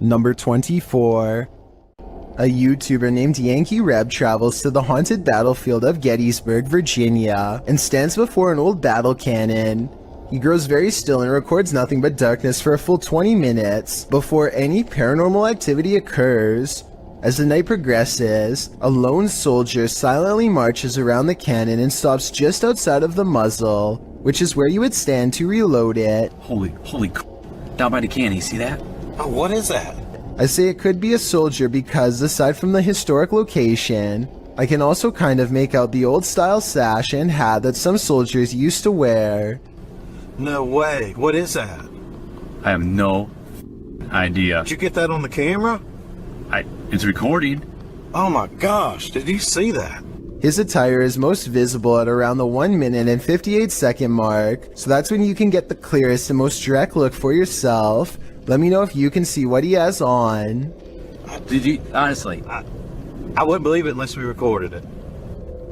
Number 24. A YouTuber named Yankee Reb travels to the haunted battlefield of Gettysburg, Virginia, and stands before an old battle cannon. He grows very still and records nothing but darkness for a full 20 minutes before any paranormal activity occurs. As the night progresses, a lone soldier silently marches around the cannon and stops just outside of the muzzle, which is where you would stand to reload it. Holy down by the cannon, you see that? Oh, what is that? I say it could be a soldier because, aside from the historic location, I can also kind of make out the old style sash and hat that some soldiers used to wear. No way. What is that? I have no idea. Did you get that on the camera? It's recording. Oh my gosh, did you see that? His attire is most visible at around the 1 minute and 58 second mark, so that's when you can get the clearest and most direct look for yourself. Let me know if you can see what he has on. Did you, honestly? I wouldn't believe it unless we recorded it.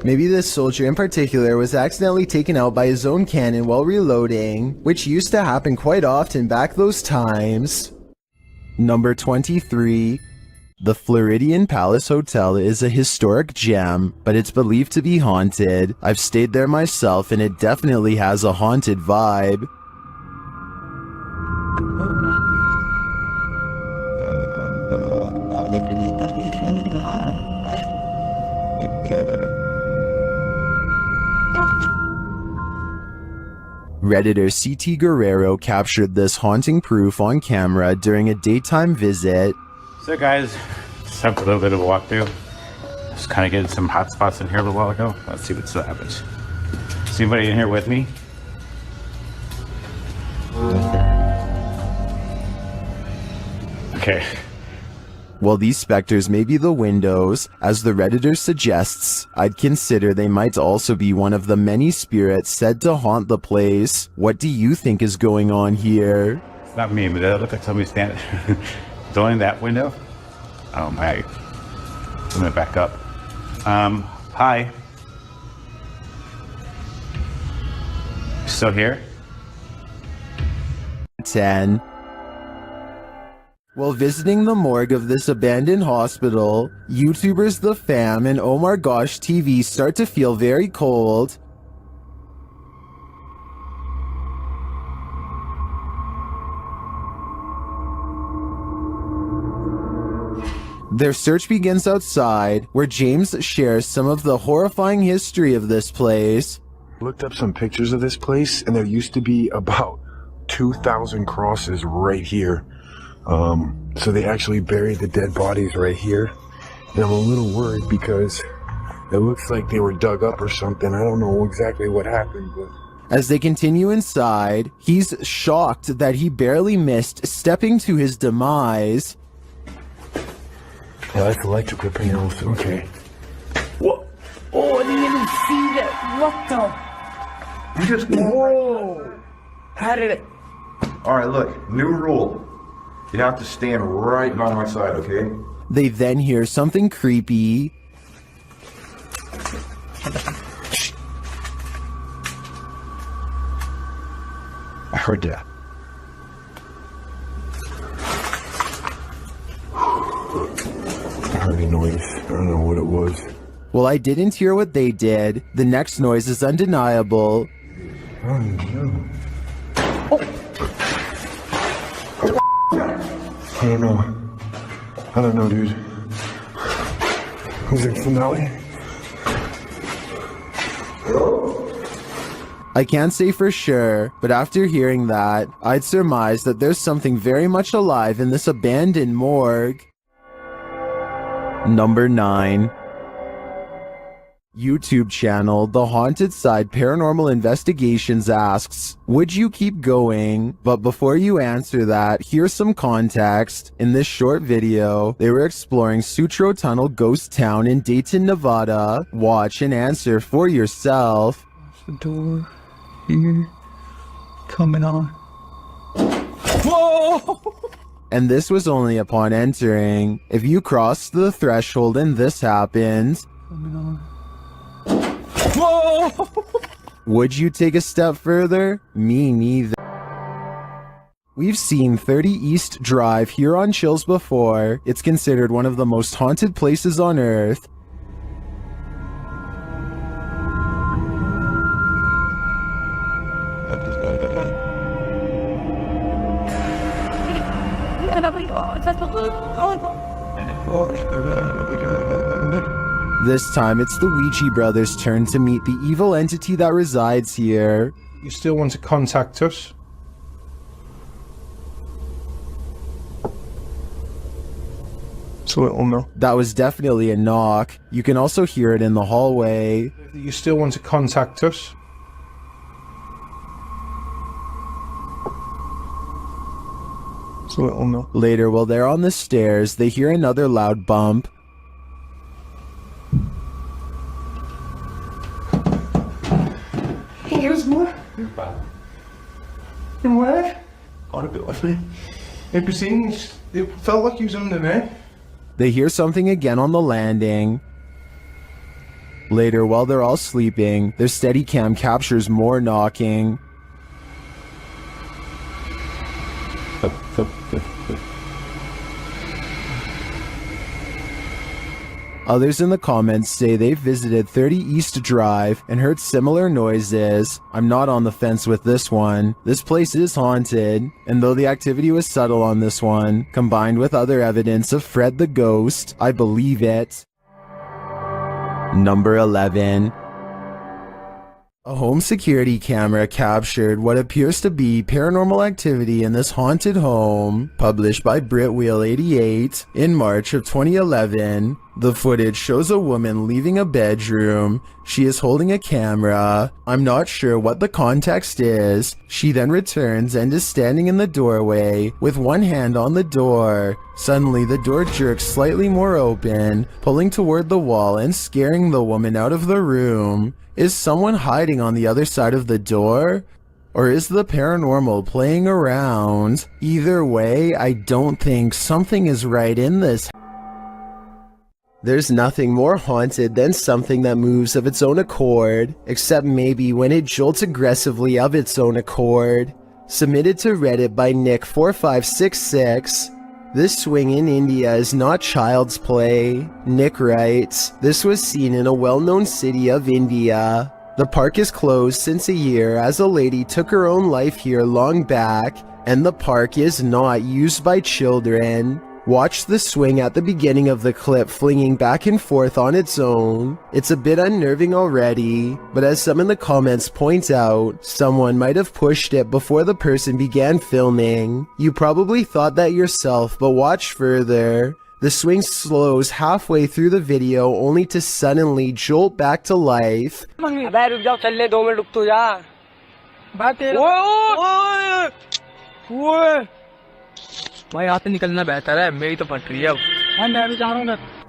Maybe this soldier in particular was accidentally taken out by his own cannon while reloading, which used to happen quite often back those times. Number 23. The Floridian Palace Hotel is a historic gem, but it's believed to be haunted. I've stayed there myself and it definitely has a haunted vibe. Redditor CT Guerrero captured this haunting proof on camera during a daytime visit. So guys, just have a little bit of a walkthrough. Just kind of getting some hot spots in here a little while ago. Let's see what still happens. Is anybody in here with me? Okay. While these specters may be the windows, as the Redditor suggests, I'd consider they might also be one of the many spirits said to haunt the place. What do you think is going on here? It's not me, but it looks like somebody standing. It's only that window. Oh my. I'm gonna back up. Hi. Still here? 10. While visiting the morgue of this abandoned hospital, YouTubers The Fam and Omar Gosh TV start to feel very cold. Their search begins outside, where James shares some of the horrifying history of this place. Looked up some pictures of this place, and there used to be about 2,000 crosses right here. So they actually buried the dead bodies right here. And I'm a little worried because it looks like they were dug up or something. I don't know exactly what happened, but... As they continue inside, he's shocked that he barely missed stepping to his demise. Yeah, that's electrical panels. Okay. What? Oh, I didn't even see that. What the? You just... Whoa! How did it? Alright, look. New rule. You have to stand right by my side, okay? They then hear something creepy. I heard that. I heard a noise. I don't know what it was. Well, I didn't hear what they did. The next noise is undeniable. Oh, no. I don't know, dude. Was it finale? I can't say for sure, but after hearing that, I'd surmise that there's something very much alive in this abandoned morgue. Number 9. YouTube channel The Haunted Side Paranormal Investigations asks, would you keep going? But before you answer that, here's some context. In this short video, they were exploring Sutro Tunnel Ghost Town in Dayton, Nevada. Watch and answer for yourself. The door here coming on. Whoa! And this was only upon entering. If you crossed the threshold and this happened, Coming on. whoa! Would you take a step further? Me neither. We've seen 30 East Drive here on Chills before. It's considered one of the most haunted places on Earth. This time, it's the Ouija brothers' turn to meet the evil entity that resides here. You still want to contact us? So it'll know. That was definitely a knock. You can also hear it in the hallway. You still want to contact us? So it'll know. Later, while they're on the stairs, they hear another loud bump. Here's more. And where? On a bit with me. Have you seen? It felt like he was under me. They hear something again on the landing. Later, while they're all sleeping, their Steadicam captures more knocking. Others in the comments say they've visited 30 East Drive and heard similar noises. I'm not on the fence with this one. This place is haunted, and though the activity was subtle on this one, combined with other evidence of Fred the Ghost, I believe it. Number 11. A home security camera captured what appears to be paranormal activity in this haunted home, published by Britwheel88 in March of 2011. The footage shows a woman leaving a bedroom. She is holding a camera. I'm not sure what the context is. She then returns and is standing in the doorway with one hand on the door. Suddenly, the door jerks slightly more open, pulling toward the wall and scaring the woman out of the room. Is someone hiding on the other side of the door? Or is the paranormal playing around? Either way, I don't think something is right in this. There's nothing more haunted than something that moves of its own accord, except maybe when it jolts aggressively of its own accord. Submitted to Reddit by Nick4566. This swing in India is not child's play. Nick writes, this was seen in a well-known city of India. The park is closed since a year as a lady took her own life here long back, and the park is not used by children. Watch the swing at the beginning of the clip flinging back and forth on its own. It's a bit unnerving already, but as some in the comments point out, someone might have pushed it before the person began filming. You probably thought that yourself, but watch further. The swing slows halfway through the video only to suddenly jolt back to life.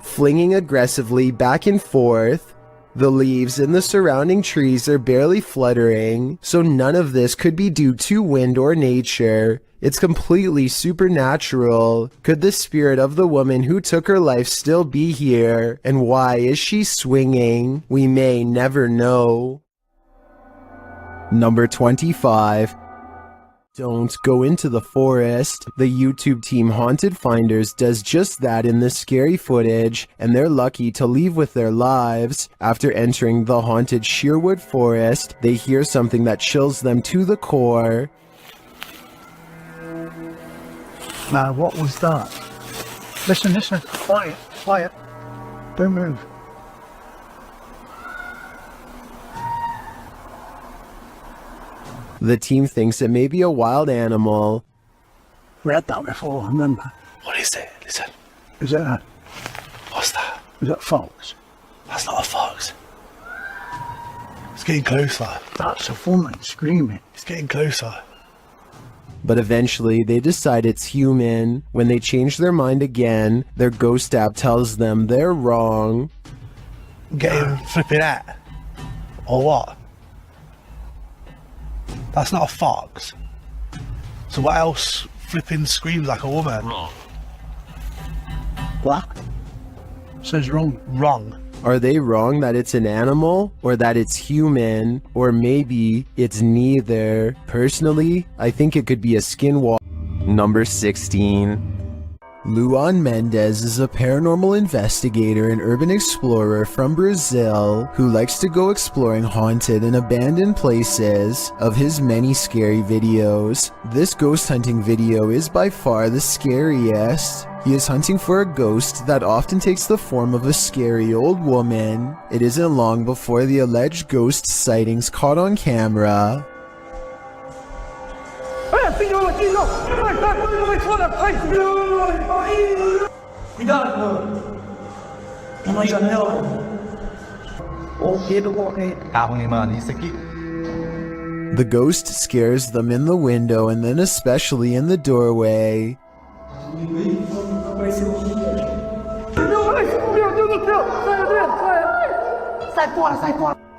Flinging aggressively back and forth. The leaves in the surrounding trees are barely fluttering, so none of this could be due to wind or nature. It's completely supernatural. Could the spirit of the woman who took her life still be here? And why is she swinging? We may never know. Number 25. Don't go into the forest. The YouTube team Haunted Finders does just that in the scary footage, and they're lucky to leave with their lives. After entering the haunted Sherwood Forest, they hear something that chills them to the core. Now, what was that? Listen, listen. Quiet, quiet. Don't move. The team thinks it may be a wild animal. We had that before, remember? What is it? Listen. Is that? What's that? Is that fox? That's not a fox. It's getting closer. That's a woman screaming. It's getting closer. But eventually, they decide it's human. When they change their mind again, their ghost app tells them they're wrong. Getting flipping out. Or what? That's not a fox. So what else flipping screams like a woman? Wrong. What? Says wrong. Wrong. Are they wrong that it's an animal, or that it's human, or maybe it's neither? Personally, I think it could be a skinwalker. Number 16. Luan Mendez is a paranormal investigator and urban explorer from Brazil who likes to go exploring haunted and abandoned places of his many scary videos. This ghost hunting video is by far the scariest. He is hunting for a ghost that often takes the form of a scary old woman. It isn't long before the alleged ghost sightings caught on camera. The ghost scares them in the window and then especially in the doorway.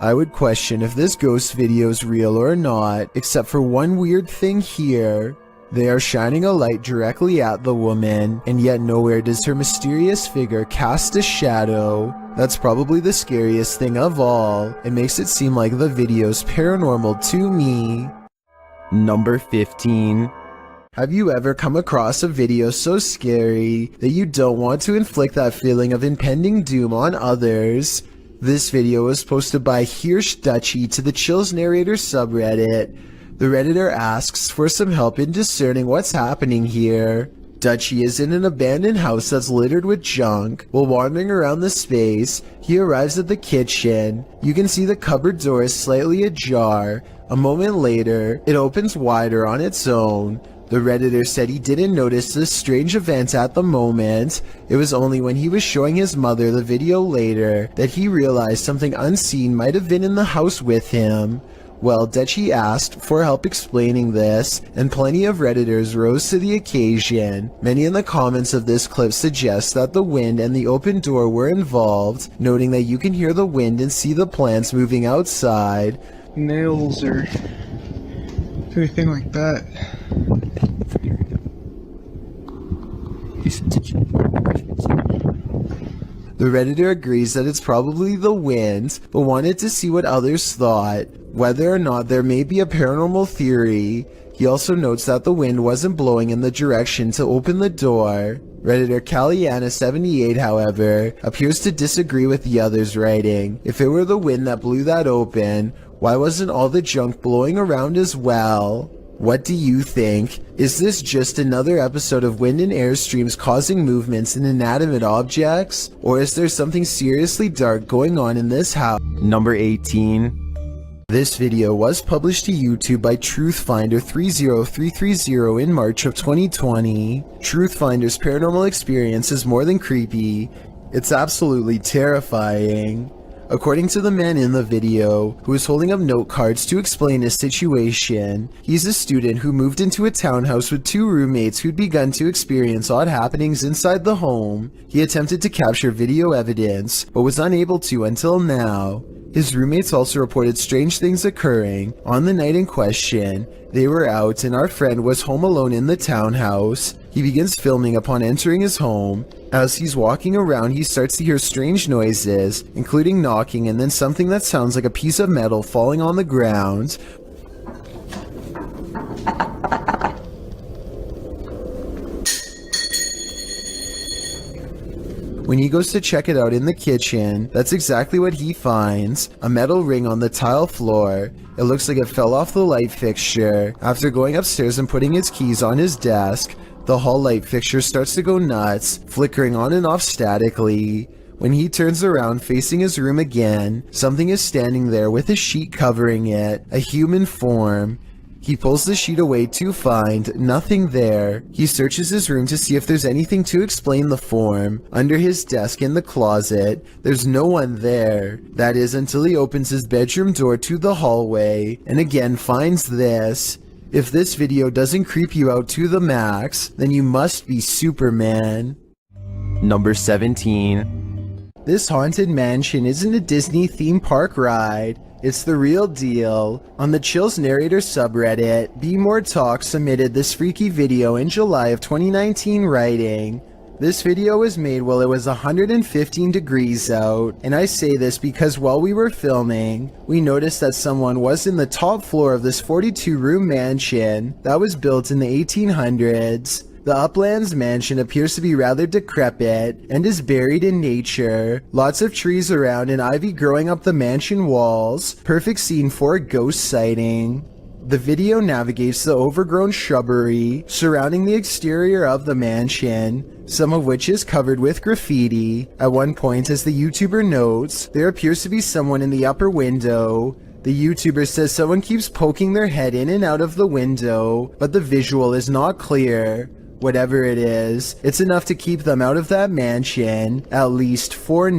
I would question if this ghost video is real or not, except for one weird thing here. They are shining a light directly at the woman, and yet nowhere does her mysterious figure cast a shadow. That's probably the scariest thing of all. It makes it seem like the video's paranormal to me. Number 15. Have you ever come across a video so scary that you don't want to inflict that feeling of impending doom on others? This video was posted by Hirsch Dutchy to the Chills Narrator subreddit. The Redditor asks for some help in discerning what's happening here. Dutchy is in an abandoned house that's littered with junk. While wandering around the space, he arrives at the kitchen. You can see the cupboard door is slightly ajar. A moment later, it opens wider on its own. The Redditor said he didn't notice this strange event at the moment. It was only when he was showing his mother the video later that he realized something unseen might have been in the house with him. Well, Dutchy asked for help explaining this, and plenty of Redditors rose to the occasion. Many in the comments of this clip suggest that the wind and the open door were involved, noting that you can hear the wind and see the plants moving outside. Nails or anything like that. The Redditor agrees that it's probably the wind, but wanted to see what others thought, whether or not there may be a paranormal theory. He also notes that the wind wasn't blowing in the direction to open the door. Redditor Caliana78, however, appears to disagree with the others, writing, "If it were the wind that blew that open, why wasn't all the junk blowing around as well?" What do you think? Is this just another episode of wind and air streams causing movements in inanimate objects? Or is there something seriously dark going on in this house? Number 18. This video was published to YouTube by Truthfinder30330 in March of 2020. Truthfinder's paranormal experience is more than creepy. It's absolutely terrifying. According to the man in the video, who is holding up note cards to explain his situation, he's a student who moved into a townhouse with two roommates who'd begun to experience odd happenings inside the home. He attempted to capture video evidence, but was unable to until now. His roommates also reported strange things occurring. On the night in question, they were out and our friend was home alone in the townhouse. He begins filming upon entering his home. As he's walking around, he starts to hear strange noises, including knocking and then something that sounds like a piece of metal falling on the ground. When he goes to check it out in the kitchen, that's exactly what he finds, a metal ring on the tile floor. It looks like it fell off the light fixture. After going upstairs and putting his keys on his desk, the hall light fixture starts to go nuts, flickering on and off statically. When he turns around facing his room again, something is standing there with a sheet covering it, a human form. He pulls the sheet away to find nothing there. He searches his room to see if there's anything to explain the form. Under his desk in the closet, there's no one there. That is until he opens his bedroom door to the hallway and again finds this. If this video doesn't creep you out to the max, then you must be Superman. Number 17. This haunted mansion isn't a Disney theme park ride. It's the real deal. On the Chills Narrator subreddit, Be More Talk submitted this freaky video in July of 2019, writing, This video was made while it was 115 degrees out, and I say this because while we were filming, we noticed that someone was in the top floor of this 42-room mansion that was built in the 1800s. The Uplands mansion appears to be rather decrepit and is buried in nature. Lots of trees around and ivy growing up the mansion walls. Perfect scene for a ghost sighting. The video navigates the overgrown shrubbery surrounding the exterior of the mansion, some of which is covered with graffiti. At one point, as the YouTuber notes, there appears to be someone in the upper window. The YouTuber says someone keeps poking their head in and out of the window, but the visual is not clear. Whatever it is, it's enough to keep them out of that mansion, at least for now.